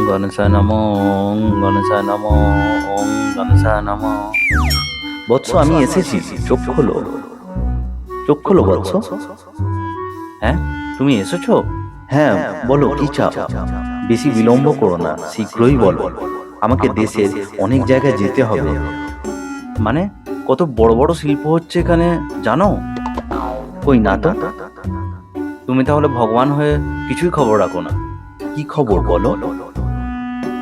গণেশায় নমঃ ওং গণেশায় নমঃ ওং গণেশায় নমঃ। বৎস, আমি এসেছি, চোখ খোলো, চোখ খোলো বৎস। হ্যাঁ, তুমি এসেছো? হ্যাঁ, বলো কি চাও? বেশি বিলম্ব করো না, শীঘ্রই বলো। আমাকে দেশের অনেক জায়গায় যেতে হবে। মানে কত বড় বড় শিল্প হচ্ছে এখানে, জানো? কই না তো। তুমি তাহলে ভগবান হয়ে কিছুই খবর রাখো না। কি খবর বলো?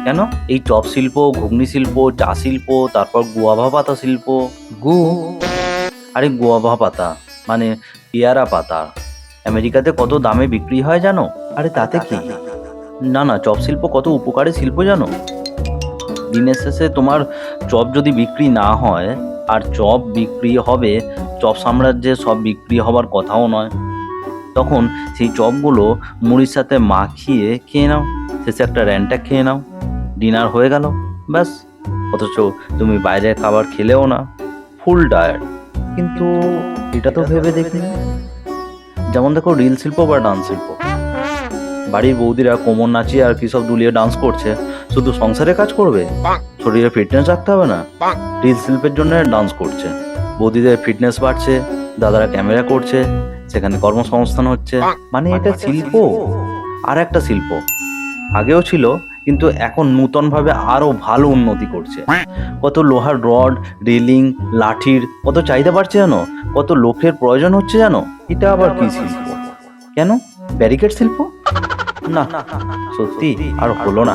কেন, এই চপ শিল্প, ঘুগনি শিল্প, চা শিল্প, তারপর গুয়াভা পাতা শিল্প। গু আরে গুয়াভা পাতা মানে পেয়ারা পাতা। আমেরিকাতে কত দামে বিক্রি হয় জানো? আরে তাতে কি? না না, চপ শিল্প কত উপকারী শিল্প জানো? দিনের শেষে তোমার চপ যদি বিক্রি না হয়, আর চপ বিক্রি হবে, চপ সাম্রাজ্যে সব বিক্রি হবার কথাও নয়, তখন সেই চপগুলো মুড়ির সাথে মাখিয়ে খেয়ে নাও, শেষে একটা র্যান্টা খেয়ে নাও, ডিনার হয়ে গেল, ব্যাস। অথচ তুমি বাইরের খাবার খেলেও না, ফুল ডায়েট। কিন্তু এটা তো ভেবে দেখিনি। যেমন দেখো, রিল শিল্প বা ডান্স শিল্প, বাড়ির বৌদিরা কোমর নাচিয়ে আর কি সব দুলিয়ে ডান্স করছে, শুধু সংসারে কাজ করবে, শরীরে ফিটনেস রাখতে হবে না। রিল শিল্পের জন্য ডান্স করছে, বৌদিদের ফিটনেস বাড়ছে, দাদারা ক্যামেরা করছে, সেখানে কর্মসংস্থান হচ্ছে। মানে এটা শিল্প। আর একটা শিল্প আগেও ছিল, কিন্তু এখন নূতনভাবে আরো ভালো উন্নতি করছে। কত লোহার রড, রেলিং, লাঠির কত চাহিদা বাড়ছে জানো? কত লোকের প্রয়োজন হচ্ছে জানো? এটা আবার কি শিল্প? কেন, ব্যারিকেড শিল্প? না, সত্যি আর হলো না।